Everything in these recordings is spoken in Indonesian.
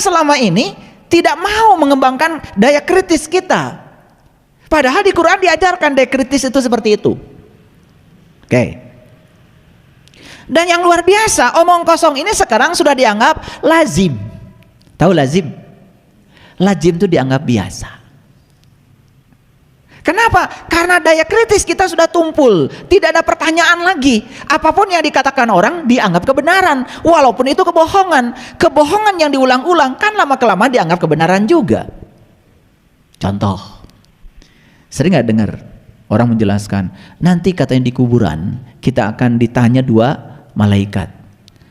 selama ini tidak mau mengembangkan daya kritis kita. Padahal di Quran diajarkan daya kritis itu seperti itu. Oke. Dan yang luar biasa, omong kosong ini sekarang sudah dianggap lazim. Tahu lazim? Lazim itu dianggap biasa. Kenapa? Karena daya kritis kita sudah tumpul, tidak ada pertanyaan lagi. Apapun yang dikatakan orang dianggap kebenaran, walaupun itu kebohongan. Kebohongan yang diulang-ulang kan lama-kelamaan dianggap kebenaran juga. Contoh, sering nggak dengar orang menjelaskan, nanti katanya di kuburan kita akan ditanya 2 malaikat.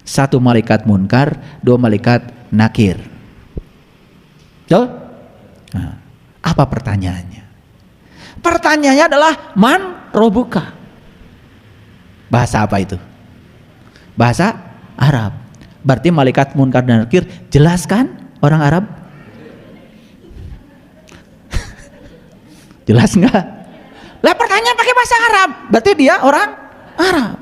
1 malaikat munkar, 2 malaikat nakir. Betul? Nah, apa pertanyaannya? Pertanyaannya adalah man robuka. Bahasa apa itu? Bahasa Arab. Berarti malaikat munkar dan nakir jelaskan orang Arab? Jelas enggak? Lah pertanyaan pakai bahasa Arab, berarti dia orang Arab.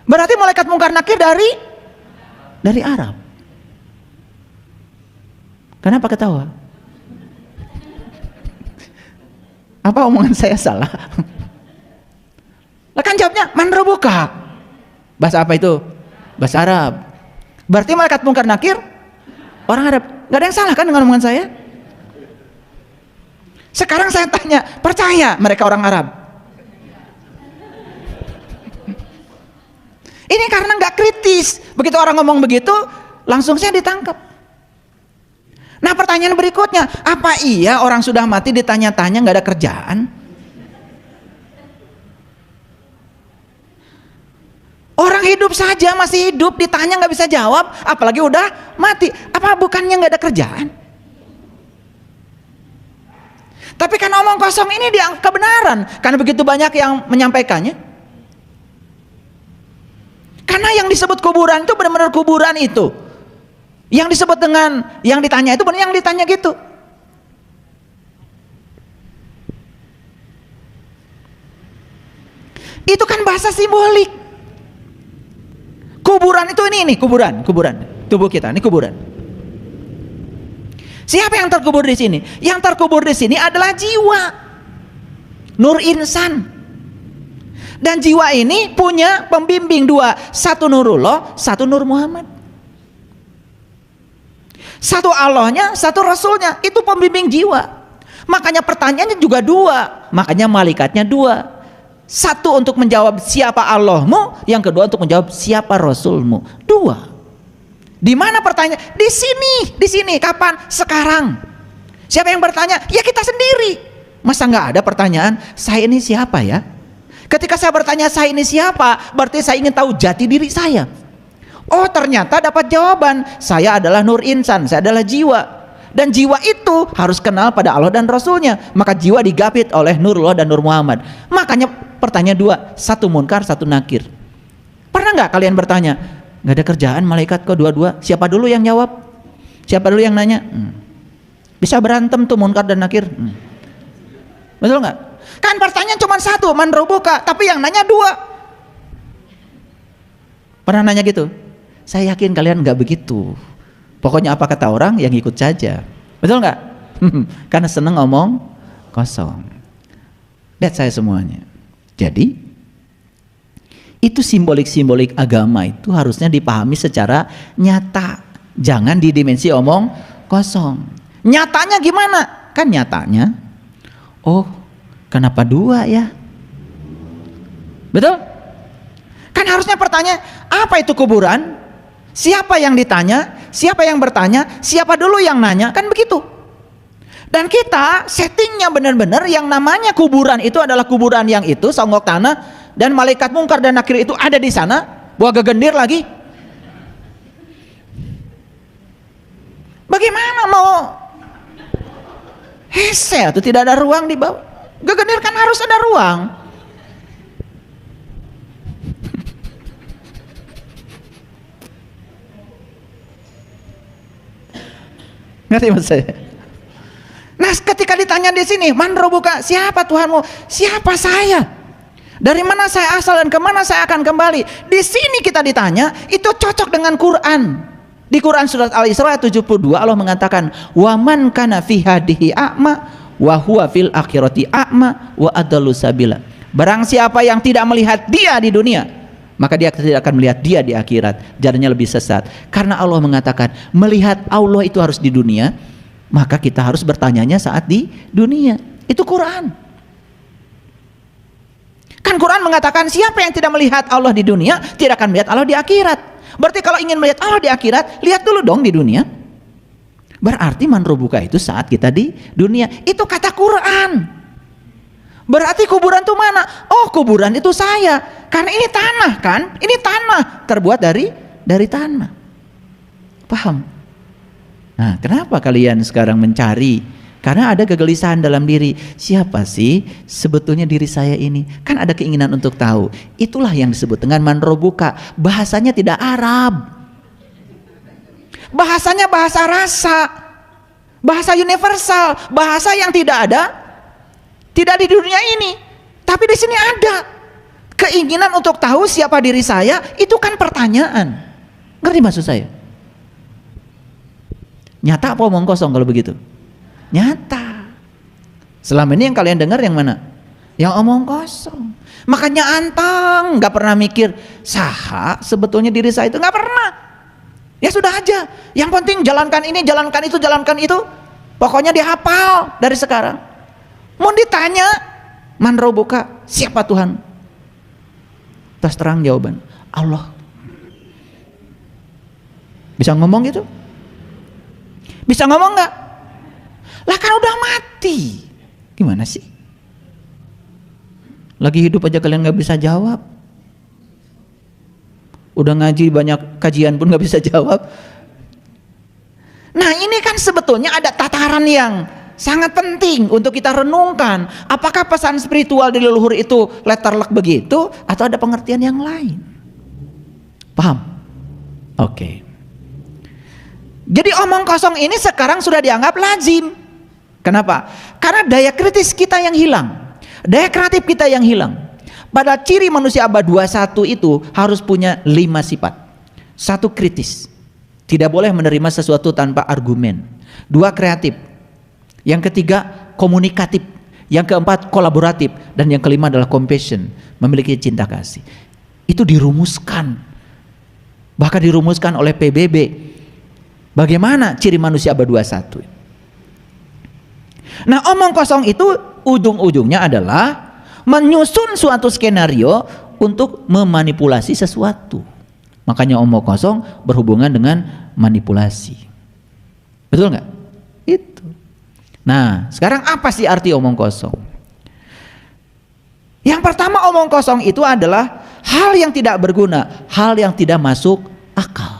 Berarti malaikat munkar nakir dari Arab. Kenapa ketawa? Apa omongan saya salah? Lah kan jawabnya man robuka. Bahasa apa itu? Bahasa Arab. Berarti malaikat munkar nakir orang Arab. Gak ada yang salah kan dengan omongan saya? Sekarang saya tanya, percaya mereka orang Arab? Ini karena gak kritis. Begitu orang ngomong begitu, langsung saya ditangkap. Nah pertanyaan berikutnya, apa iya orang sudah mati ditanya-tanya gak ada kerjaan? Orang hidup saja masih hidup ditanya gak bisa jawab, apalagi udah mati. Apa bukannya gak ada kerjaan? Tapi kan omong kosong ini dianggap kebenaran karena begitu banyak yang menyampaikannya. Karena yang disebut kuburan itu benar-benar kuburan itu. Yang disebut dengan yang ditanya itu benar yang ditanya gitu. Itu kan bahasa simbolik. Kuburan itu ini kuburan tubuh kita, ini kuburan. Siapa yang terkubur di sini? Yang terkubur di sini adalah jiwa, nur insan. Dan jiwa ini punya pembimbing 2, 1 Nurullah, 1 Nur Muhammad. 1 Allahnya, 1 Rasulnya, itu pembimbing jiwa. Makanya pertanyaannya juga 2, makanya malaikatnya 2. 1 untuk menjawab siapa Allahmu, yang kedua untuk menjawab siapa Rasulmu. 2. Di mana pertanyaan? Di sini. Kapan? Sekarang. Siapa yang bertanya? Ya kita sendiri. Masa nggak ada pertanyaan? Saya ini siapa ya? Ketika saya bertanya saya ini siapa, berarti saya ingin tahu jati diri saya. Oh ternyata dapat jawaban, saya adalah nur insan, saya adalah jiwa. Dan jiwa itu harus kenal pada Allah dan Rasulnya. Maka jiwa digapit oleh Nurullah dan Nur Muhammad. Makanya pertanyaan 2, 1 munkar, 1 nakir. Pernah nggak kalian bertanya, nggak ada kerjaan malaikat kok 2-2, siapa dulu yang jawab? Siapa dulu yang nanya? Bisa berantem tuh munkar dan nakir. Betul nggak? Kan pertanyaan cuma 1, man robuka, tapi yang nanya 2. Pernah nanya gitu? Saya yakin kalian nggak begitu. Pokoknya apa kata orang yang ikut saja. Betul nggak? Karena seneng ngomong kosong. Lihat saya semuanya. Jadi itu simbolik-simbolik agama itu harusnya dipahami secara nyata. Jangan di dimensi omong kosong. Nyatanya gimana? Kan nyatanya, oh kenapa 2 ya? Betul? Kan harusnya pertanyaan, apa itu kuburan? Siapa yang ditanya? Siapa yang bertanya? Siapa dulu yang nanya? Kan begitu. Dan kita settingnya benar-benar yang namanya kuburan itu adalah kuburan yang itu, songgok tanah, dan malaikat mungkar dan nakir itu ada di sana, buah gegendir lagi. Bagaimana mau hese atau tidak ada ruang di bawah? Gegendir kan harus ada ruang. Ngerti maksud saya? Nah, ketika ditanya di sini, man robuka, siapa Tuhanmu? Siapa saya? Dari mana saya asal dan kemana saya akan kembali? Di sini kita ditanya, itu cocok dengan Quran. Di Quran surat Al-Isra ayat 72 Allah mengatakan, "Wa man kana fi hadihi a'ma wa huwa fil akhirati a'ma wa adallu sabila." Barang siapa yang tidak melihat dia di dunia, maka dia tidak akan melihat dia di akhirat, jalannya lebih sesat. Karena Allah mengatakan, melihat Allah itu harus di dunia, maka kita harus bertanyanya saat di dunia. Itu Quran. Kan Quran mengatakan siapa yang tidak melihat Allah di dunia tidak akan melihat Allah di akhirat. Berarti kalau ingin melihat Allah di akhirat, lihat dulu dong di dunia. Berarti man robuka itu saat kita di dunia. Itu kata Quran. Berarti kuburan itu mana? Oh, kuburan itu saya. Karena ini tanah kan? Ini tanah terbuat dari tanah. Paham? Nah, kenapa kalian sekarang mencari? Karena ada kegelisahan dalam diri. Siapa sih sebetulnya diri saya ini? Kan ada keinginan untuk tahu. Itulah yang disebut dengan man robuka. Bahasanya tidak Arab. Bahasanya bahasa rasa. Bahasa universal. Bahasa yang tidak ada. Tidak di dunia ini. Tapi di sini ada. Keinginan untuk tahu siapa diri saya. Itu kan pertanyaan. Ngerti maksud saya? Nyata apa omong kosong kalau begitu? Nyata. Selama ini yang kalian dengar yang mana? Yang omong kosong. Makanya antang nggak pernah mikir saha sebetulnya diri saya itu, nggak pernah. Ya sudah aja. Yang penting jalankan ini, jalankan itu, jalankan itu. Pokoknya dihafal dari sekarang. Mau ditanya man robuka, siapa Tuhan? Terus terang jawaban, Allah. Bisa ngomong gitu? Bisa ngomong nggak? Lah kan udah mati. Gimana sih? Lagi hidup aja kalian gak bisa jawab. Udah ngaji banyak kajian pun gak bisa jawab. Nah ini kan sebetulnya ada tataran yang sangat penting untuk kita renungkan. Apakah pesan spiritual di leluhur itu letterlock begitu, atau ada pengertian yang lain? Paham? Oke. Jadi omong kosong ini sekarang sudah dianggap lazim. Kenapa? Karena daya kritis kita yang hilang, daya kreatif kita yang hilang. Pada ciri manusia abad 21 itu harus punya 5 sifat. 1, kritis, tidak boleh menerima sesuatu tanpa argumen. 2, kreatif. Yang ketiga, komunikatif. Yang keempat, kolaboratif. Dan yang kelima adalah compassion, memiliki cinta kasih. Itu dirumuskan, bahkan dirumuskan oleh PBB. Bagaimana ciri manusia abad 21? Nah, omong kosong itu ujung-ujungnya adalah menyusun suatu skenario untuk memanipulasi sesuatu. Makanya omong kosong berhubungan dengan manipulasi. Betul nggak? Itu. Nah, sekarang apa sih arti omong kosong? Yang pertama, omong kosong itu adalah hal yang tidak berguna, hal yang tidak masuk akal.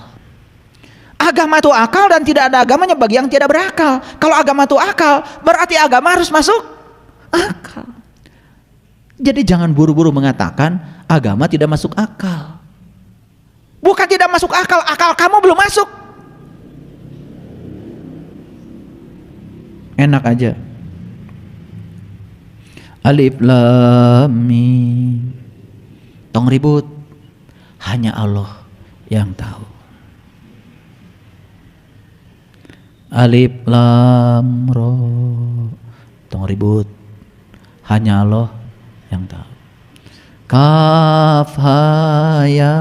Agama itu akal dan tidak ada agamanya bagi yang tidak berakal. Kalau agama itu akal, berarti agama harus masuk akal. Jadi jangan buru-buru mengatakan agama tidak masuk akal. Bukan tidak masuk akal, akal kamu belum masuk. Enak aja. Alif lam mim. Tong ribut. Hanya Allah yang tahu. Alif lam ra, tong ribut, hanya Allah yang tahu. Kaf ha ya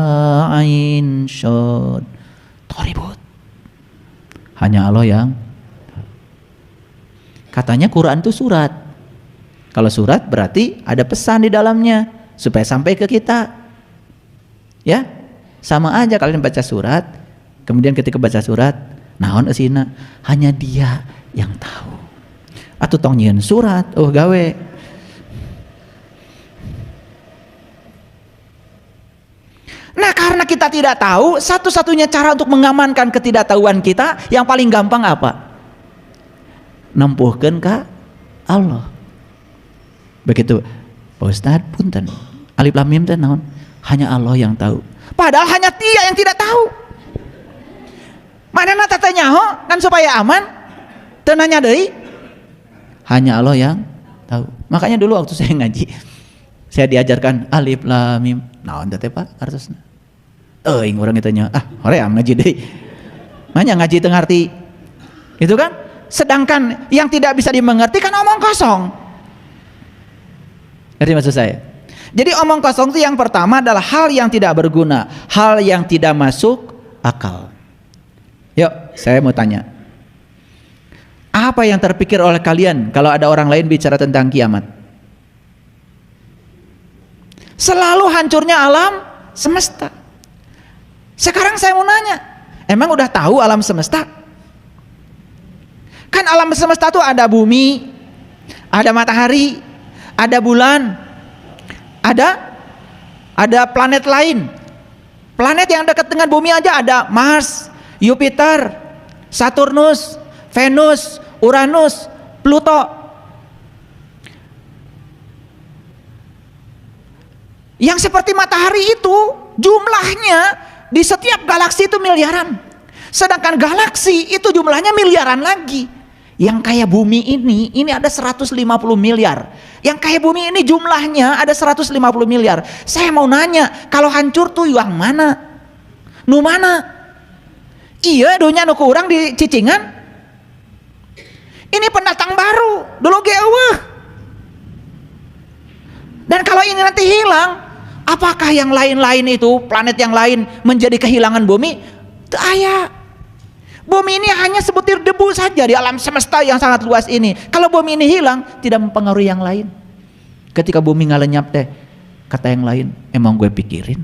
ain shad, tong ribut, hanya Allah yang tahu. Katanya Quran itu surat. Kalau surat berarti ada pesan di dalamnya supaya sampai ke kita. Ya, sama aja kalian baca surat, kemudian ketika baca surat, naon esina, hanya Dia yang tahu. Atuh tong nyieun surat, oh gawe. Nah, karena kita tidak tahu, satu-satunya cara untuk mengamankan ketidaktahuan kita yang paling gampang apa? Nempuhkeun ka Allah. Begitu, Pak Ustadz punten. Alif lam mim teh naon? Hanya Allah yang tahu. Padahal hanya Dia yang tidak tahu. Manana tatanya ho kan supaya aman. Teu nanya deui. Hanya Allah yang tahu. Makanya dulu waktu saya ngaji, saya diajarkan alif lam mim. Naon teh Pak artosna? Euing urang ditanya, hore am ngaji deui. Makanya ngaji teu ngarti. Itu kan? Sedangkan yang tidak bisa dimengerti kan omong kosong. Ngerti maksud saya? Jadi omong kosong itu yang pertama adalah hal yang tidak berguna, hal yang tidak masuk akal. Yuk, saya mau tanya. Apa yang terpikir oleh kalian kalau ada orang lain bicara tentang kiamat? Selalu hancurnya alam semesta. Sekarang saya mau nanya, emang udah tahu alam semesta? Kan alam semesta itu ada bumi, ada matahari, ada bulan, ada planet lain. Planet yang dekat dengan bumi aja ada Mars, Jupiter, Saturnus, Venus, Uranus, Pluto. Yang seperti matahari itu jumlahnya di setiap galaksi itu miliaran. Sedangkan galaksi itu jumlahnya miliaran lagi. Yang kayak bumi ini ada 150 miliar. Yang kayak bumi ini jumlahnya ada 150 miliar. Saya mau nanya, kalau hancur tuh yang mana? Nu mana? Iya, dunya nu kurang di Cicingan. Ini pendatang baru, dulu ge eueuh. Dan kalau ini nanti hilang, apakah yang lain-lain itu, planet yang lain menjadi kehilangan bumi? Teu aya. Bumi ini hanya sebutir debu saja di alam semesta yang sangat luas ini. Kalau bumi ini hilang, tidak mempengaruhi yang lain. Ketika bumi ngalenyap teh, kata yang lain, emang gue pikirin.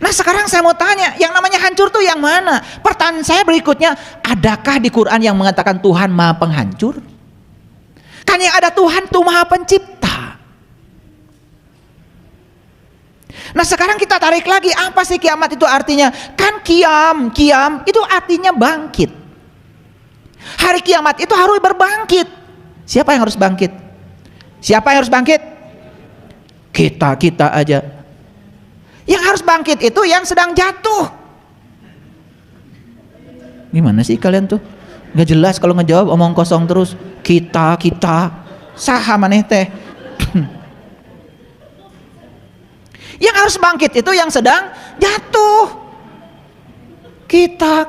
Nah sekarang saya mau tanya, yang namanya hancur tuh yang mana? Pertanyaan saya berikutnya, adakah di Quran yang mengatakan Tuhan maha penghancur? Kan yang ada Tuhan tuh maha pencipta. Nah sekarang kita tarik lagi, apa sih kiamat itu artinya? Kan kiam itu artinya bangkit. Hari kiamat itu harus berbangkit. Siapa yang harus bangkit? Siapa yang harus bangkit? Kita aja. Yang harus bangkit itu yang sedang jatuh. Gimana sih kalian tuh? Gak jelas kalau ngejawab, omong kosong terus. Kita saha maneh teh. Yang harus bangkit itu yang sedang jatuh. Kita.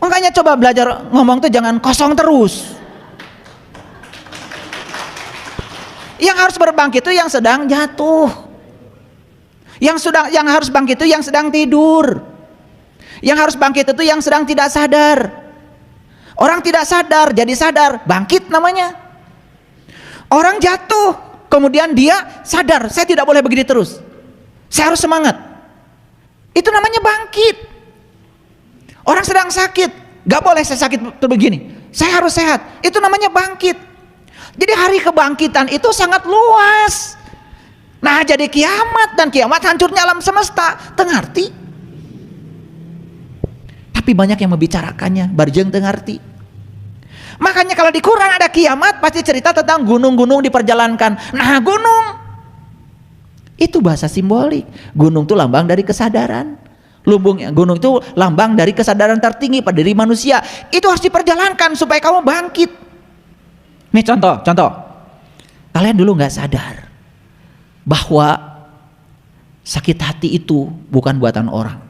Makanya coba belajar ngomong tuh jangan kosong terus. Yang harus berbangkit itu yang sedang jatuh. Yang harus bangkit itu yang sedang tidur. Yang harus bangkit itu yang sedang tidak sadar. Orang tidak sadar jadi sadar, bangkit namanya. Orang jatuh, kemudian dia sadar, saya tidak boleh begini terus, saya harus semangat. Itu namanya bangkit. Orang sedang sakit, gak boleh saya sakit begini, saya harus sehat. Itu namanya bangkit. Jadi hari kebangkitan itu sangat luas. Nah jadi kiamat, dan kiamat hancurnya alam semesta, tengarti. Tapi banyak yang membicarakannya, barjeng tengarti. Makanya kalau di Quran ada kiamat pasti cerita tentang gunung-gunung diperjalankan. Nah gunung itu bahasa simbolik. Gunung itu lambang dari kesadaran. Gunung itu lambang dari kesadaran tertinggi pada diri manusia. Itu harus diperjalankan supaya kamu bangkit. Nih contoh. Kalian dulu nggak sadar bahwa sakit hati itu bukan buatan orang.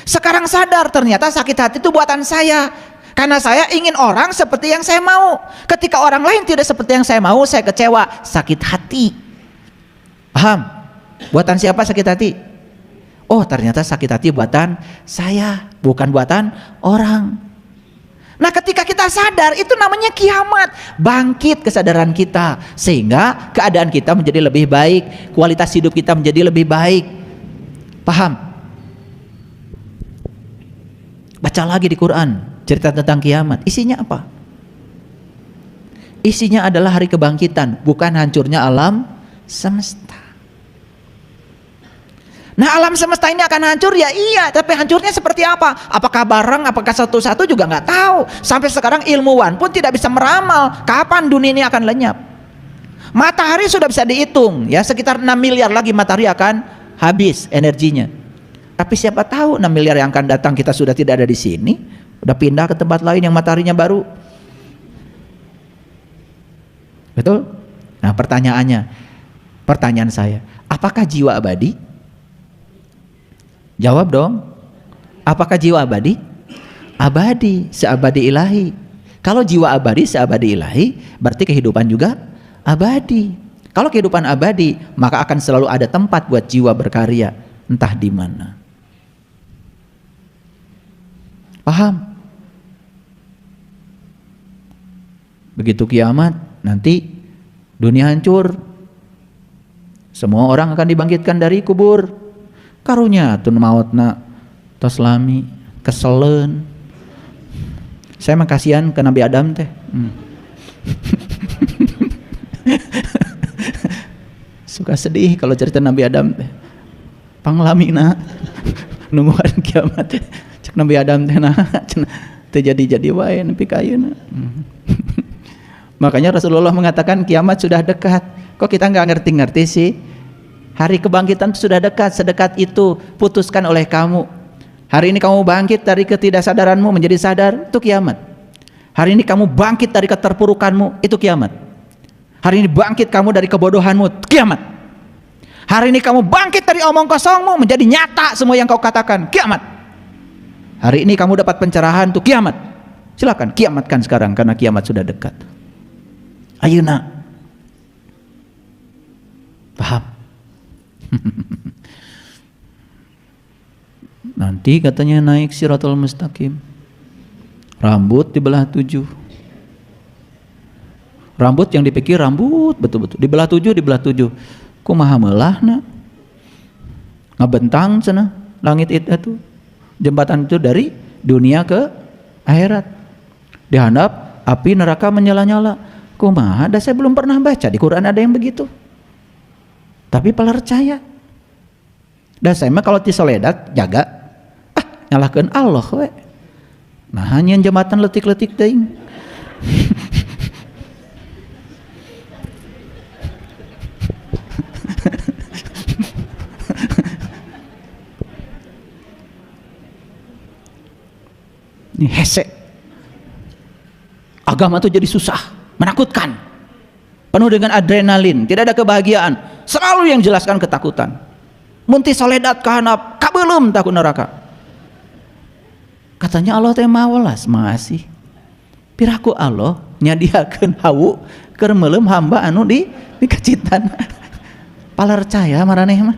Sekarang sadar ternyata sakit hati itu buatan saya. Karena saya ingin orang seperti yang saya mau. Ketika orang lain tidak seperti yang saya mau, saya kecewa, sakit hati. Paham? Buatan siapa sakit hati? Oh ternyata sakit hati buatan saya, bukan buatan orang. Nah ketika kita sadar, itu namanya kiamat. Bangkit kesadaran kita, sehingga keadaan kita menjadi lebih baik, kualitas hidup kita menjadi lebih baik. Paham? Baca lagi di Quran cerita tentang kiamat. Isinya apa? Isinya adalah hari kebangkitan, bukan hancurnya alam semesta. Nah alam semesta ini akan hancur ya iya, tapi hancurnya seperti apa? Apakah bareng, apakah satu-satu juga nggak tahu. Sampai sekarang ilmuwan pun tidak bisa meramal kapan dunia ini akan lenyap. Matahari sudah bisa dihitung ya, sekitar 6 miliar lagi matahari akan habis energinya. Tapi siapa tahu 6 miliar yang akan datang kita sudah tidak ada di sini, udah pindah ke tempat lain yang mataharinya baru. Betul? Nah pertanyaan saya, apakah jiwa abadi? Jawab dong. Apakah jiwa abadi? Abadi, seabadi ilahi. Kalau jiwa abadi, seabadi ilahi, berarti kehidupan juga abadi. Kalau kehidupan abadi, maka akan selalu ada tempat buat jiwa berkarya, entah di mana. Paham? Begitu kiamat, nanti dunia hancur. Semua orang akan dibangkitkan dari kubur. Karunya tun mautna tos lami keselen. Saya makasihan ke Nabi Adam teh. Suka sedih kalau cerita Nabi Adam teh. Panglamina nungguan kiamat teh. Cek Nabi Adam teh nah teu jadi wae nepi ka ayeuna. Makanya Rasulullah mengatakan kiamat sudah dekat. Kok kita nggak ngerti-ngerti sih? Hari kebangkitan sudah dekat, sedekat itu putuskan oleh kamu. Hari ini kamu bangkit dari ketidaksadaranmu menjadi sadar, itu kiamat. Hari ini kamu bangkit dari keterpurukanmu, itu kiamat. Hari ini bangkit kamu dari kebodohanmu, kiamat. Hari ini kamu bangkit dari omong kosongmu menjadi nyata semua yang kau katakan, kiamat. Hari ini kamu dapat pencerahan, itu kiamat. Silakan kiamatkan sekarang karena kiamat sudah dekat. Ayeuna. Paham? Nanti katanya naik Siratal Mustaqim, rambut dibelah 7. Rambut yang dipikir rambut betul-betul dibelah 7. Kumaha meulahna ngabentang cenah langit itu, jembatan itu dari dunia ke akhirat. Dihandap api neraka menyala-nyala. Kumaha? Dah saya belum pernah baca di Quran ada yang begitu. Tapi percaya. Dan saya mah kalau ti soledat jaga, nyalahkeun Allah we. Nah hanya jembatan letik-letik teuing. Ini hese. Agama itu jadi susah, menakutkan, penuh dengan adrenalin, tidak ada kebahagiaan, selalu yang jelaskan ketakutan. Munti soledat kahanap kabelum takut neraka. Katanya Allah teh mawelas masih. Piraku Allah nyadiakeun hawu keur meuleum hamba anu di kacitan. Palercaya maraneh mah.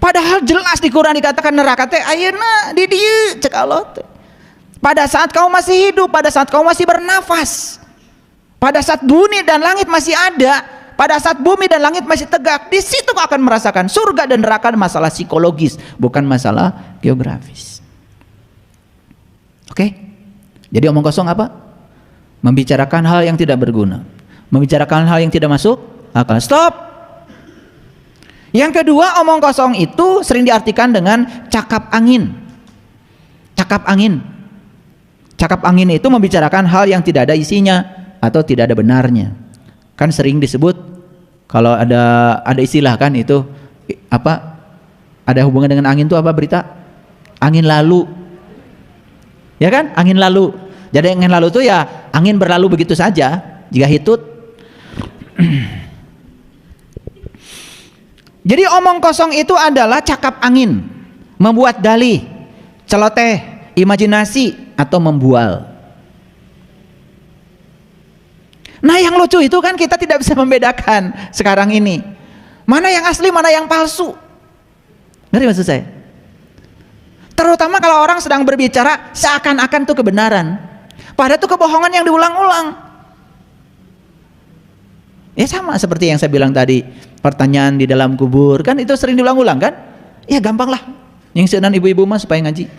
Padahal jelas di Quran dikatakan neraka teh ayeuna di dieu cek Allah teh. Pada saat kamu masih hidup, pada saat kamu masih bernafas, pada saat bumi dan langit masih ada, pada saat bumi dan langit masih tegak, di situ kau akan merasakan surga dan neraka. Masalah psikologis, bukan masalah geografis. Oke? Jadi omong kosong apa? Membicarakan hal yang tidak berguna, membicarakan hal yang tidak masuk akal. Stop. Yang kedua, omong kosong itu sering diartikan dengan cakap angin. Cakap angin. Cakap angin itu membicarakan hal yang tidak ada isinya atau tidak ada benarnya. Kan sering disebut kalau ada istilah kan itu apa? Ada hubungan dengan angin itu apa berita? Angin lalu. Ya kan? Angin lalu. Jadi angin lalu itu ya angin berlalu begitu saja. Jika hitut. Jadi omong kosong itu adalah cakap angin, membuat dalih, celoteh, imajinasi, atau membual. Nah yang lucu itu kan kita tidak bisa membedakan sekarang ini mana yang asli, mana yang palsu. Ngerti maksud saya? Terutama kalau orang sedang berbicara seakan-akan itu kebenaran, padahal itu kebohongan yang diulang-ulang. Ya sama seperti yang saya bilang tadi, pertanyaan di dalam kubur kan itu sering diulang-ulang kan? Ya gampang lah, yang seunan ibu-ibu mah supaya ngaji.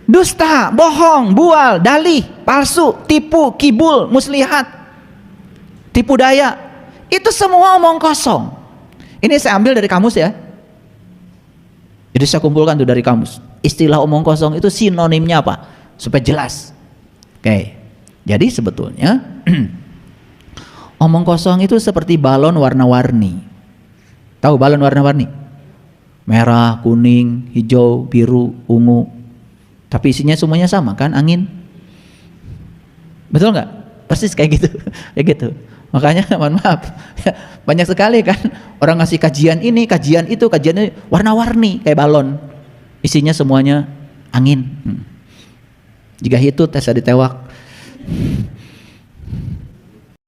Dusta, bohong, bual, dalih, palsu, tipu, kibul, muslihat, tipu daya, itu semua omong kosong. Ini saya ambil dari kamus ya. Jadi saya kumpulkan tuh dari kamus. Istilah omong kosong itu sinonimnya apa? Supaya jelas. Oke. Jadi sebetulnya omong kosong itu seperti balon warna-warni. Tahu balon warna-warni? merah, kuning, hijau, biru, ungu. Tapi isinya semuanya sama kan, angin. Betul nggak? Persis kayak gitu, kayak gitu. Makanya mohon maaf, banyak sekali kan orang ngasih kajian ini, kajian itu, kajian ini warna-warni kayak balon. Isinya semuanya angin. Jika itu tes ditewak,